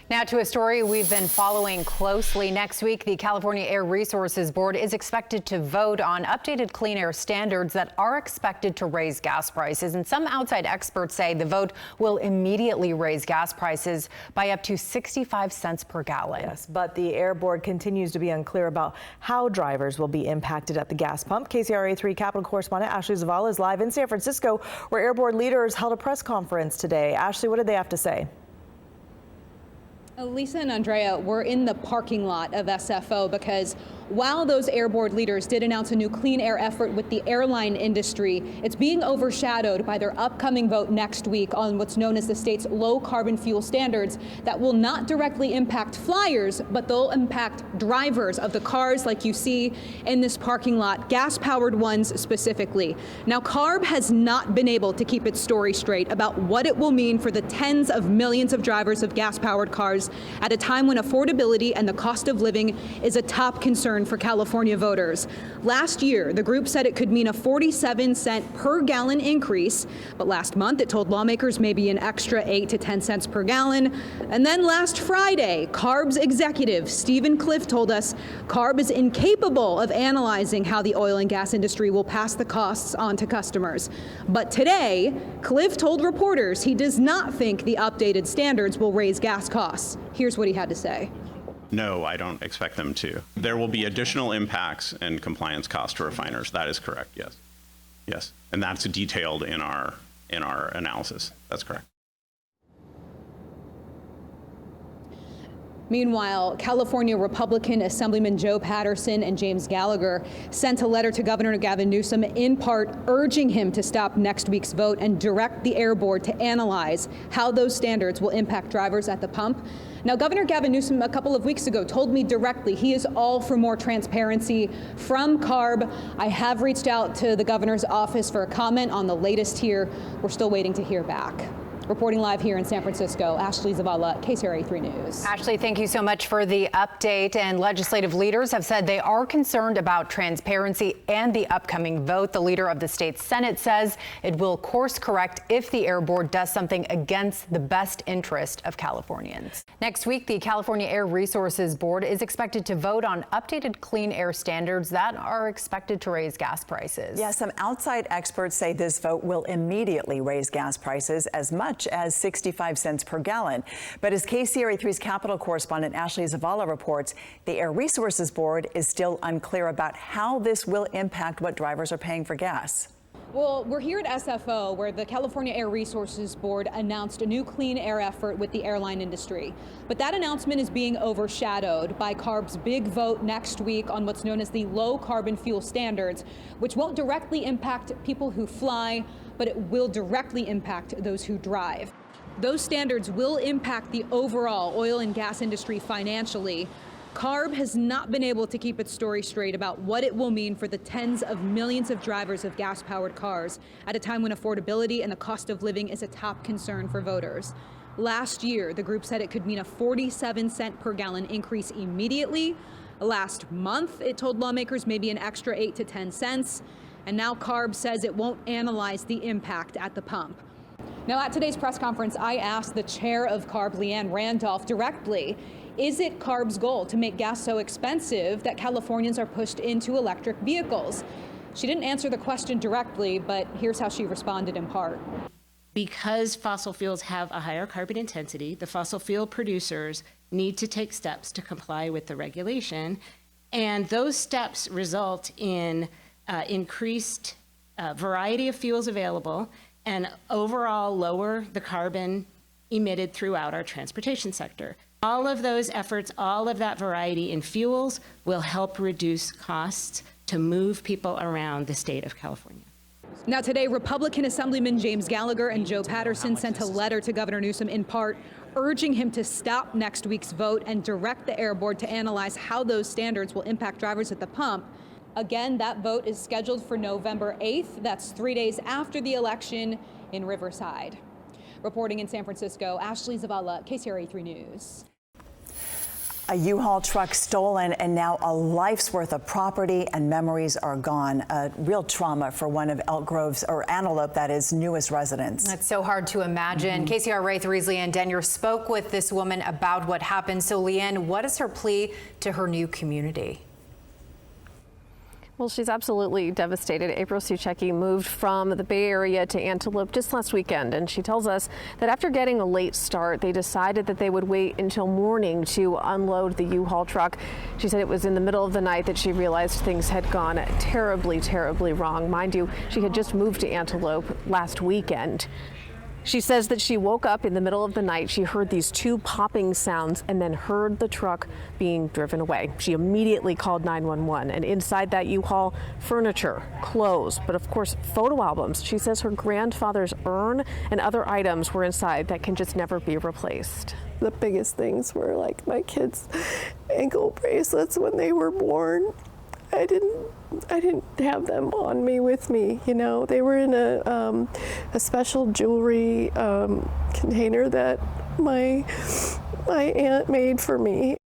Now to a story we've been following closely. Next week, the California Air Resources Board is expected to vote on updated clean air standards that are expected to raise gas prices. And some outside experts say the vote will immediately raise gas prices by up to 65 cents per gallon. Yes, but the Air Board continues to be unclear about how drivers will be impacted at the gas pump. KCRA 3 Capitol correspondent Ashley Zavala is live in San Francisco, where Air Board leaders held a press conference today. Ashley, what did they have to say? Lisa and Andrea, we're in the parking lot of SFO because while those Air Board leaders did announce a new clean air effort with the airline industry, it's being overshadowed by their upcoming vote next week on what's known as the state's low carbon fuel standards that will not directly impact flyers, but they'll impact drivers of the cars like you see in this parking lot, gas-powered ones specifically. Now, CARB has not been able to keep its story straight about what it will mean for the tens of millions of drivers of gas-powered cars at a time when affordability and the cost of living is a top concern for California voters. Last year, the group said it could mean a 47-cent per gallon increase, but last month it told lawmakers maybe an extra 8 to 10 cents per gallon. And then last Friday, CARB's executive Stephen Cliff told us CARB is incapable of analyzing how the oil and gas industry will pass the costs on to customers. But today, Cliff told reporters he does not think the updated standards will raise gas costs. Here's what he had to say. No, I don't expect them to. There will be additional impacts and compliance costs to refiners. That is correct, yes. Yes, and that's detailed in our analysis. That's correct. Meanwhile, California Republican Assemblyman Joe Patterson and James Gallagher sent a letter to Governor Gavin Newsom in part urging him to stop next week's vote and direct the Air Board to analyze how those standards will impact drivers at the pump. Now, Governor Gavin Newsom a couple of weeks ago told me directly he is all for more transparency from CARB. I have reached out to the governor's office for a comment on the latest here. We're still waiting to hear back. Reporting live here in San Francisco, Ashley Zavala, KCRA 3 News. Ashley, thank you so much for the update. And legislative leaders have said they are concerned about transparency and the upcoming vote. The leader of the state Senate says it will course correct if the Air Board does something against the best interest of Californians. Next week, the California Air Resources Board is expected to vote on updated clean air standards that are expected to raise gas prices. Yeah, some outside experts say this vote will immediately raise gas prices as much as 65 cents per gallon. But as KCRA 3's Capitol correspondent Ashley Zavala reports, the Air Resources Board is still unclear about how this will impact what drivers are paying for gas. Well, we're here at SFO, where the California Air Resources Board announced a new clean air effort with the airline industry. But that announcement is being overshadowed by CARB's big vote next week on what's known as the low carbon fuel standards, which won't directly impact people who fly, but it will directly impact those who drive. Those standards will impact the overall oil and gas industry financially. CARB has not been able to keep its story straight about what it will mean for the tens of millions of drivers of gas-powered cars at a time when affordability and the cost of living is a top concern for voters. Last year, the group said it could mean a 47-cent per gallon increase immediately. Last month, it told lawmakers maybe an extra 8 to 10 cents. And now CARB says it won't analyze the impact at the pump. Now, at today's press conference, I asked the chair of CARB, Leanne Randolph, directly, is it CARB's goal to make gas so expensive that Californians are pushed into electric vehicles? She didn't answer the question directly, but here's how she responded in part. Because fossil fuels have a higher carbon intensity, the fossil fuel producers need to take steps to comply with the regulation, and those steps result in increased variety of fuels available and overall lower the carbon emitted throughout our transportation sector. All of those efforts, all of that variety in fuels will help reduce costs to move people around the state of California. Now today, Republican Assemblyman James Gallagher and Joe Patterson sent a letter to Governor Newsom in part urging him to stop next week's vote and direct the Air Board to analyze how those standards will impact drivers at the pump. Again, that vote is scheduled for November 8th. That's 3 days after the election in Riverside. Reporting in San Francisco, Ashley Zavala, KCRA 3 News. A U-Haul truck stolen, and now a life's worth of property and memories are gone. A real trauma for one of Elk Grove's, or Antelope, that is, newest residents. That's so hard to imagine. KCRA 3's Leanne Denyer spoke with this woman about what happened. So Leanne, what is her plea to her new community? Well, she's absolutely devastated. April Suchecki moved from the Bay Area to Antelope just last weekend, and she tells us that after getting a late start, they decided that they would wait until morning to unload the U-Haul truck. She said it was in the middle of the night that she realized things had gone terribly, terribly wrong. Mind you, she had just moved to Antelope last weekend. She says that she woke up in the middle of the night. She heard these two popping sounds and then heard the truck being driven away. She immediately called 911, and inside that U-Haul, furniture, clothes, but of course photo albums. She says her grandfather's urn and other items were inside that can just never be replaced. The biggest things were like my kids' ankle bracelets when they were born. I didn't have them on me with me, you know. They were in a special jewelry container that my aunt made for me.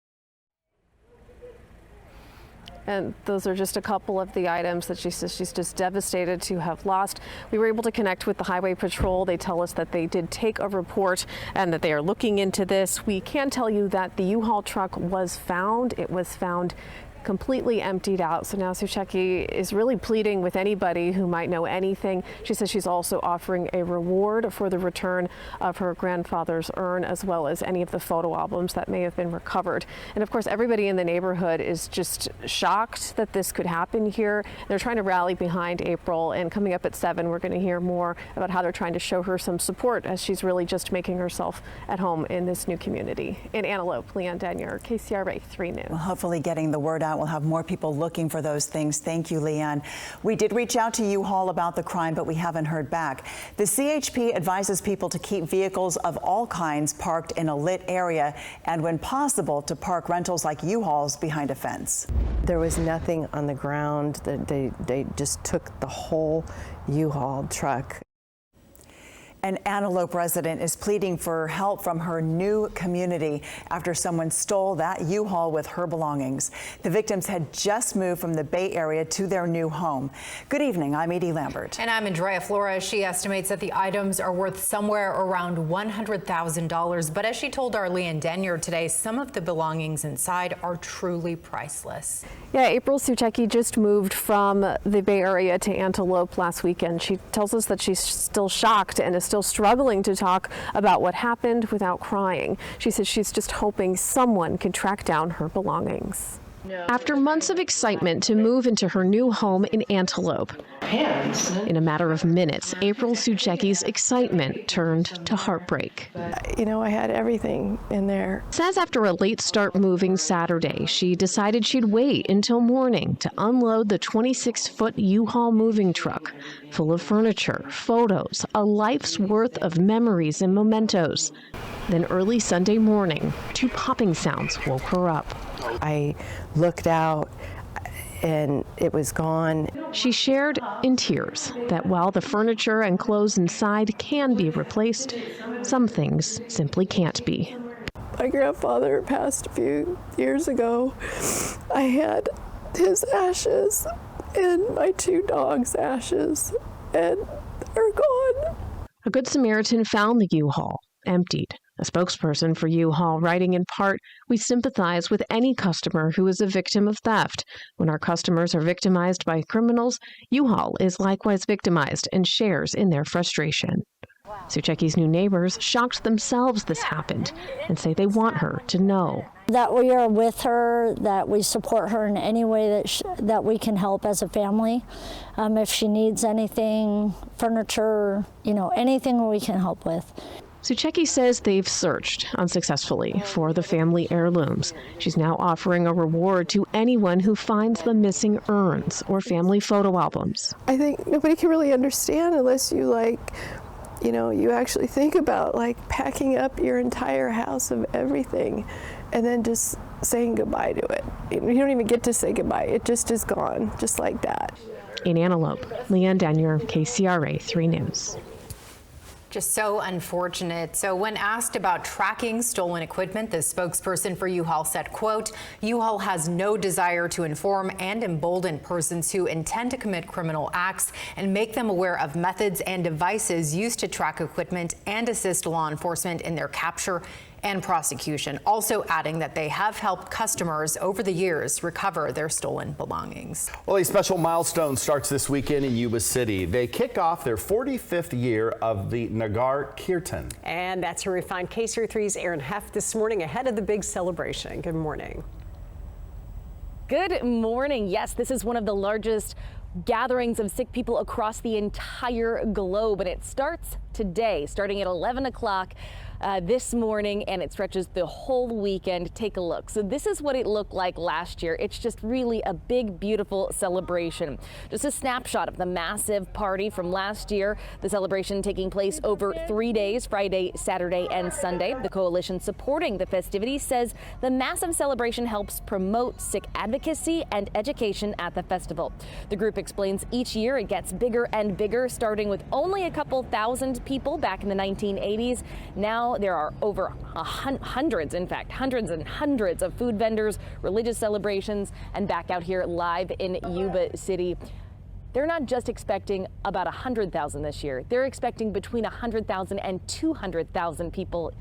And those are just a couple of the items that she says she's just devastated to have lost. We were able to connect with the Highway Patrol. They tell us that they did take a report and that they are looking into this. We can tell you that the U-Haul truck was found. It was found completely emptied out. So now Suchecki is really pleading with anybody who might know anything. She says she's also offering a reward for the return of her grandfather's urn, as well as any of the photo albums that may have been recovered. And of course, everybody in the neighborhood is just shocked that this could happen here. They're trying to rally behind April, and coming up at 7, we're going to hear more about how they're trying to show her some support as she's really just making herself at home in this new community. In Antelope, Leanne Denyer, KCRA 3 News. Well, hopefully getting the word out will have more people looking for those things. Thank you, Leanne. We did reach out to U-Haul about the crime, but we haven't heard back. The CHP advises people to keep vehicles of all kinds parked in a lit area, and when possible, to park rentals like U-Hauls behind a fence. There was nothing on the ground. They just took the whole U-Haul truck. An Antelope resident is pleading for help from her new community after someone stole that U-Haul with her belongings. The victims had just moved from the Bay Area to their new home. Good evening, I'm Edie Lambert. And I'm Andrea Flores. She estimates that the items are worth somewhere around $100,000. But as she told our Leanne Denyer today, some of the belongings inside are truly priceless. Yeah, April Suchecki just moved from the Bay Area to Antelope last weekend. She tells us that she's still shocked and is still struggling to talk about what happened without crying. She says she's just hoping someone can track down her belongings. After months of excitement to move into her new home in Antelope, in a matter of minutes, April Suchecki's excitement turned to heartbreak. You know, I had everything in there. Says after a late start moving Saturday, she decided she'd wait until morning to unload the 26-foot U-Haul moving truck full of furniture, photos, a life's worth of memories and mementos. Then early Sunday morning, two popping sounds woke her up. I looked out and it was gone. She shared in tears that while the furniture and clothes inside can be replaced, some things simply can't be. My grandfather passed a few years ago. I had his ashes and my 2 dogs' ashes, and they're gone. A Good Samaritan found the U-Haul emptied. A spokesperson for U-Haul writing in part, "We sympathize with any customer who is a victim of theft. When our customers are victimized by criminals, U-Haul is likewise victimized and shares in their frustration." Suchecki's new neighbors shocked themselves this happened and say they want her to know that we are with her, that we support her in any way that we can help as a family. If she needs anything, furniture, you know, anything we can help with. Suchecki says they've searched unsuccessfully for the family heirlooms. She's now offering a reward to anyone who finds the missing urns or family photo albums. I think nobody can really understand unless you you actually think about packing up your entire house of everything and then just saying goodbye to it. You don't even get to say goodbye. It just is gone, just like that. In Antelope, Leanne Denyer, KCRA 3 News. Just so unfortunate. So when asked about tracking stolen equipment, the spokesperson for U-Haul said, quote, U-Haul has no desire to inform and embolden persons who intend to commit criminal acts and make them aware of methods and devices used to track equipment and assist law enforcement in their capture and prosecution, also adding that they have helped customers over the years recover their stolen belongings. Well, a special milestone starts this weekend in Yuba City. They kick off their 45th year of the Nagar Kirtan. And that's where we find KCRA 3's Aaron Heff this morning ahead of the big celebration. Good morning. Good morning. Yes, this is one of the largest gatherings of Sikh people across the entire globe, and it starts today, starting at 11 o'clock. This morning, and it stretches the whole weekend. Take a look. So this is what it looked like last year. It's just really a big, beautiful celebration. Just a snapshot of the massive party from last year. The celebration taking place over 3 days, Friday, Saturday, and Sunday. The coalition supporting the festivities says the massive celebration helps promote Sikh advocacy and education at the festival. The group explains each year it gets bigger and bigger, starting with only a couple thousand people back in the 1980s. Now there are over hundreds and hundreds of food vendors, religious celebrations, and back out here live in Yuba City. They're not just expecting about 100,000 this year. They're expecting between 100,000 and 200,000 people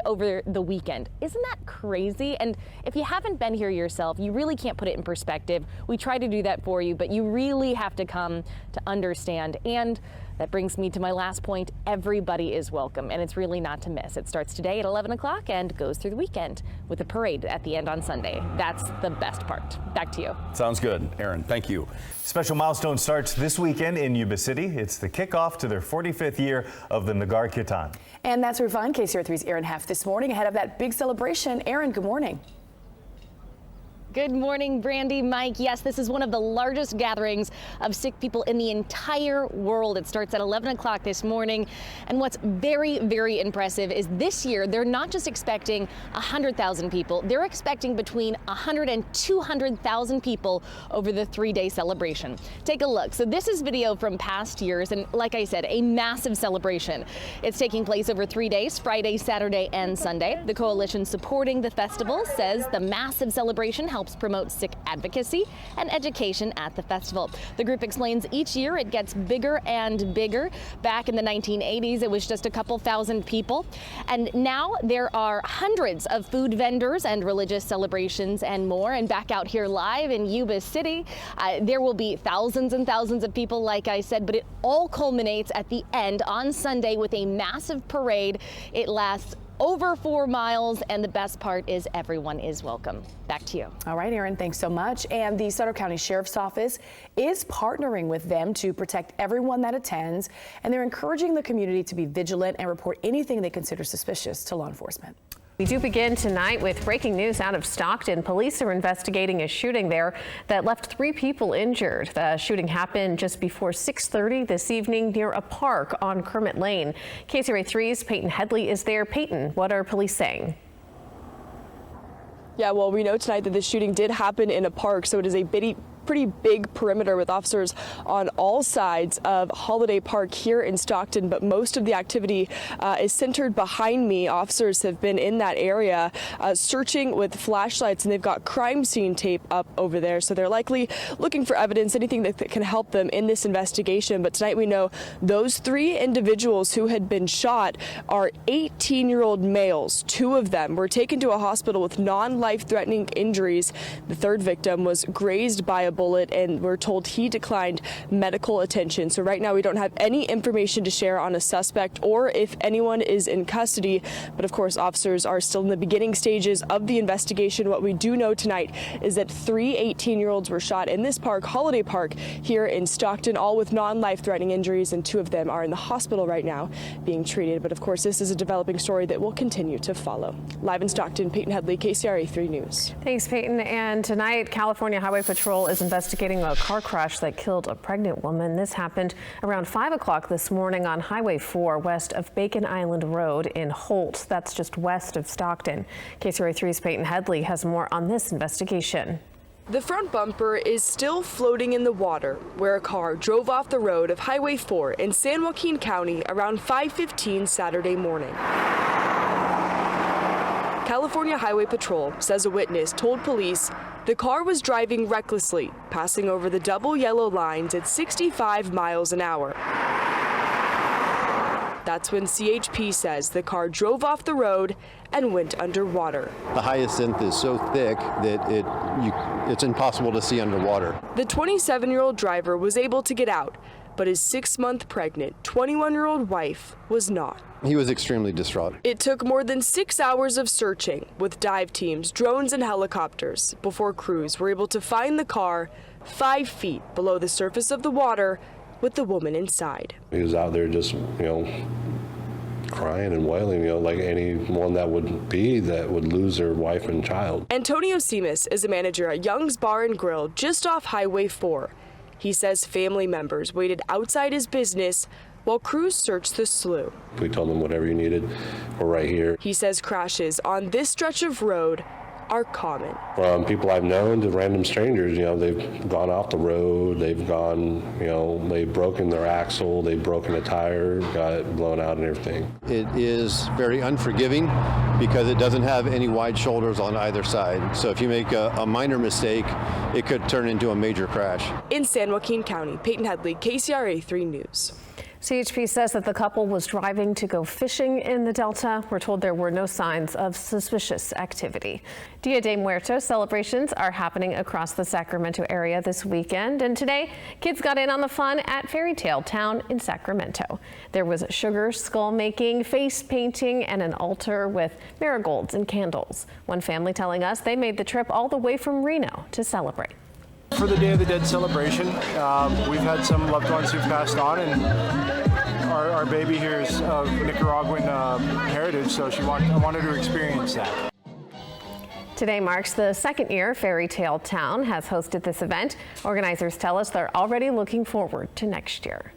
over the weekend. Isn't that crazy? And if you haven't been here yourself, you really can't put it in perspective. We try to do that for you, but you really have to come to understand. And that brings me to my last point. Everybody is welcome, and it's really not to miss. It starts today at 11 o'clock and goes through the weekend with a parade at the end on Sunday. That's the best part. Back to you. Sounds good, Aaron. Thank you. Special milestone starts this weekend in Yuba City. It's the kickoff to their 45th year of the Nagar Kirtan. And that's where we find KCRA 3's Aaron Heff this morning ahead of that big celebration. Aaron, good morning. Good morning, Brandy, Mike. Yes, this is one of the largest gatherings of Sikh people in the entire world. It starts at 11 o'clock this morning. And what's very, very impressive is this year, they're not just expecting 100,000 people. They're expecting between 100 and 200,000 people over the 3-day celebration. Take a look. So this is video from past years. And like I said, a massive celebration. It's taking place over 3 days, Friday, Saturday, and Sunday. The coalition supporting the festival says the massive celebration helps promote Sikh advocacy and education at the festival. The group explains each year it gets bigger and bigger. Back in the 1980s, it was just a couple thousand people. And now there are hundreds of food vendors and religious celebrations and more. And back out here live in Yuba City, there will be thousands and thousands of people, like I said, but it all culminates at the end on Sunday with a massive parade. It lasts over 4 miles, and the best part is everyone is welcome. Back to you. All right, Aaron, thanks so much. And the Sutter County Sheriff's Office is partnering with them to protect everyone that attends, and they're encouraging the community to be vigilant and report anything they consider suspicious to law enforcement. We do begin tonight with breaking news out of Stockton. Police are investigating a shooting there that left 3 people injured. The shooting happened just before 6:30 this evening near a park on Kermit Lane. KCRA 3's Peyton Headley is there. Peyton, what are police saying? Yeah, well, we know tonight that this shooting did happen in a park, so it is a pretty big perimeter with officers on all sides of Holiday Park here in Stockton, but most of the activity is centered behind me. Officers have been in that area searching with flashlights, and they've got crime scene tape up over there, so they're likely looking for evidence, anything that can help them in this investigation. But tonight we know those 3 individuals who had been shot are 18-year-old males. 2 of them were taken to a hospital with non-life-threatening injuries. The 3rd victim was grazed by a bullet, and we're told he declined medical attention. So right now we don't have any information to share on a suspect or if anyone is in custody. But of course, officers are still in the beginning stages of the investigation. What we do know tonight is that 3 18-year-olds were shot in this park, Holiday Park, here in Stockton, all with non-life-threatening injuries, and 2 of them are in the hospital right now being treated. But of course, this is a developing story that will continue to follow. Live in Stockton, Peyton Headley, KCRA 3 News. Thanks, Peyton. And tonight, California Highway Patrol is investigating a car crash that killed a pregnant woman. This happened around 5 o'clock this morning on Highway 4 west of Bacon Island Road in Holt. That's just west of Stockton. KCRA 3's Peyton Headley has more on this investigation. The front bumper is still floating in the water where a car drove off the road of Highway 4 in San Joaquin County around 5:15 Saturday morning. California Highway Patrol says a witness told police the car was driving recklessly, passing over the double yellow lines at 65 miles an hour. That's when CHP says the car drove off the road and went underwater. The hyacinth is so thick that it's impossible to see underwater. The 27-year-old driver was able to get out, but his 6-month pregnant 21-year-old wife was not. He was extremely distraught. It took more than 6 hours of searching with dive teams, drones, and helicopters before crews were able to find the car 5 feet below the surface of the water with the woman inside. He was out there just, crying and wailing, like anyone that would lose their wife and child. Antonio Simas is a manager at Young's Bar and Grill just off Highway 4. He says family members waited outside his business while crews searched the slough. We told them whatever you needed, we're right here. He says crashes on this stretch of road are common. From people I've known to random strangers, they've gone off the road, they've gone, they've broken their axle, they've broken a tire, got it blown out and everything. It is very unforgiving because it doesn't have any wide shoulders on either side. So if you make a minor mistake, it could turn into a major crash. In San Joaquin County, Peyton Headley, KCRA 3 News. CHP says that the couple was driving to go fishing in the Delta. We're told there were no signs of suspicious activity. Dia de Muertos celebrations are happening across the Sacramento area this weekend, and today kids got in on the fun at Fairy Tale Town in Sacramento. There was sugar skull making, face painting, and an altar with marigolds and candles. One family telling us they made the trip all the way from Reno to celebrate. For the Day of the Dead celebration, we've had some loved ones who've passed on, and our baby here is of Nicaraguan heritage, so I wanted to experience that. Today marks the second year Fairy Tale Town has hosted this event. Organizers tell us they're already looking forward to next year.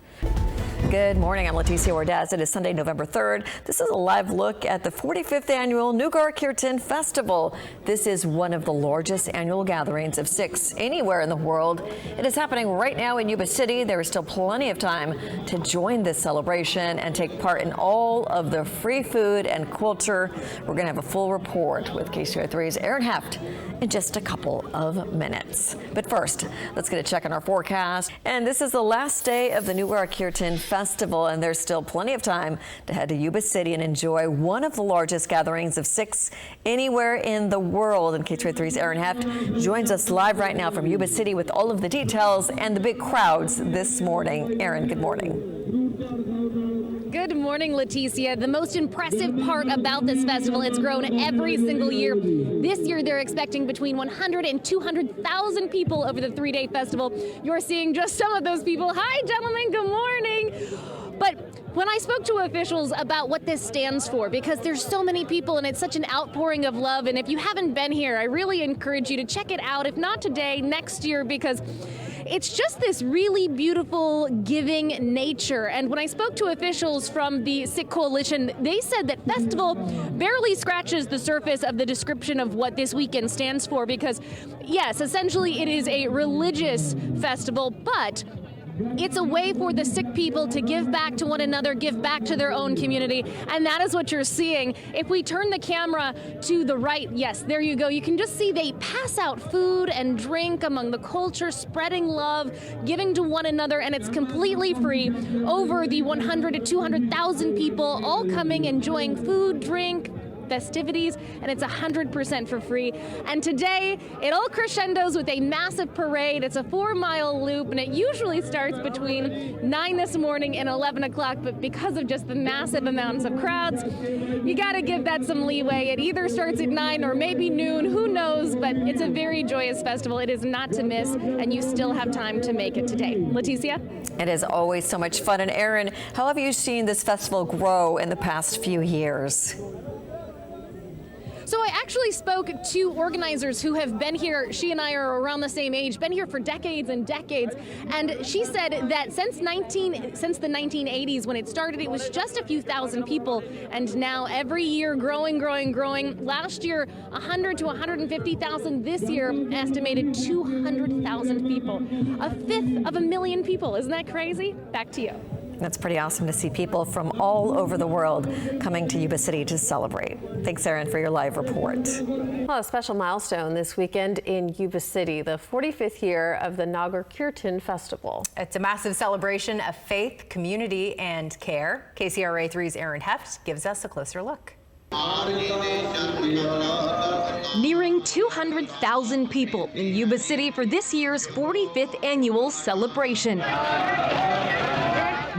Good morning. I'm Leticia Ordaz. It is Sunday, November 3rd. This is a live look at the 45th annual Nugar Kirtan Festival. This is one of the largest annual gatherings of Sikhs anywhere in the world. It is happening right now in Yuba City. There is still plenty of time to join this celebration and take part in all of the free food and culture. We're going to have a full report with KCRA 3's Aaron Heft in just a couple of minutes. But first, let's get a check on our forecast. And this is the last day of the Nugar Kirtan Festival, and there's still plenty of time to head to Yuba City and enjoy one of the largest gatherings of Sikhs anywhere in the world. And KCRA 3's Aaron Heft joins us live right now from Yuba City with all of the details and the big crowds this morning. Aaron, good morning. Good morning, Leticia. The most impressive part about this festival, it's grown every single year. This year, they're expecting between 100 and 200,000 people over the 3-day festival. You're seeing just some of those people. Hi, gentlemen. Good morning. But when I spoke to officials about what this stands for, because there's so many people and it's such an outpouring of love, and if you haven't been here, I really encourage you to check it out. If not today, next year, because it's just this really beautiful, giving nature. And when I spoke to officials from the Sikh Coalition, they said that festival barely scratches the surface of the description of what this weekend stands for, because yes, essentially it is a religious festival, but it's a way for the Sikh people to give back to one another, give back to their own community, and that is what you're seeing. If we turn the camera to the right, yes, there you go. You can just see they pass out food and drink among the culture, spreading love, giving to one another, and it's completely free. Over the 100 to 200,000 people all coming, enjoying food, drink, festivities, and it's 100% for free. And today, it all crescendos with a massive parade. It's a 4-mile loop, and it usually starts between 9 this morning and 11 o'clock, but because of just the massive amounts of crowds, you gotta give that some leeway. It either starts at 9 or maybe noon, who knows, but it's a very joyous festival. It is not to miss, and you still have time to make it today. Leticia? It is always so much fun. And Aaron, how have you seen this festival grow in the past few years? So I actually spoke to organizers who have been here. She and I are around the same age, been here for decades and decades. And she said that since the 1980s, when it started, it was just a few thousand people. And now every year growing. Last year, 100 to 150,000. This year, estimated 200,000 people. A fifth of a million people. Isn't that crazy? Back to you. That's pretty awesome to see people from all over the world coming to Yuba City to celebrate. Thanks, Erin, for your live report. Well, a special milestone this weekend in Yuba City, the 45th year of the Nagar Kirtan Festival. It's a massive celebration of faith, community, and care. KCRA 3's Aaron Heft gives us a closer look. Nearing 200,000 people in Yuba City for this year's 45th annual celebration.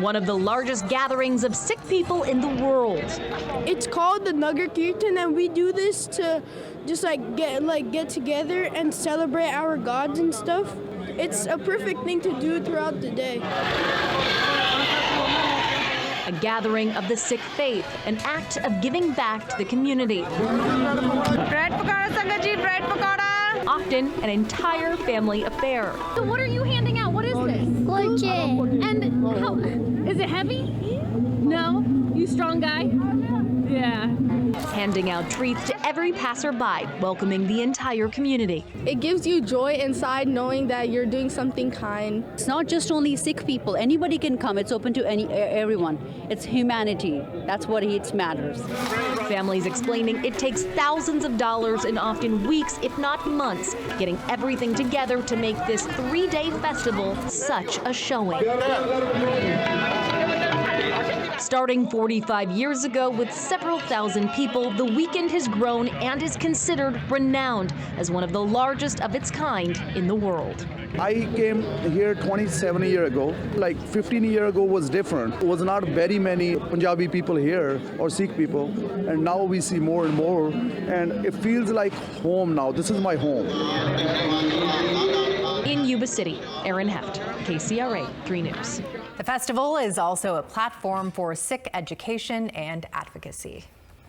One of the largest gatherings of Sikh people in the world. It's called the Nagar Kirtan, and we do this to just get together and celebrate our gods and stuff. It's a perfect thing to do throughout the day. A gathering of the Sikh faith, an act of giving back to the community. Bread pakada, Sangat ji, bread pakada. Often an entire family affair. So what are you handing out? What is this? And how, is it heavy? No? You strong guy? Yeah. Handing out treats to every passerby, welcoming the entire community. It gives you joy inside knowing that you're doing something kind. It's not just only Sikh people. Anybody can come. It's open to everyone. It's humanity. That's what it matters. Families explaining it takes thousands of dollars and often weeks, if not months, getting everything together to make this 3-day festival such a showing. Starting 45 years ago with several thousand people, the weekend has grown and is considered renowned as one of the largest of its kind in the world. I came here 27 years ago. Like 15 years ago was different. It was not very many Punjabi people here or Sikh people. And now we see more and more. And it feels like home now. This is my home. In Yuba City, Aaron Heft, KCRA 3 News. The festival is also a platform for Sikh education and advocacy.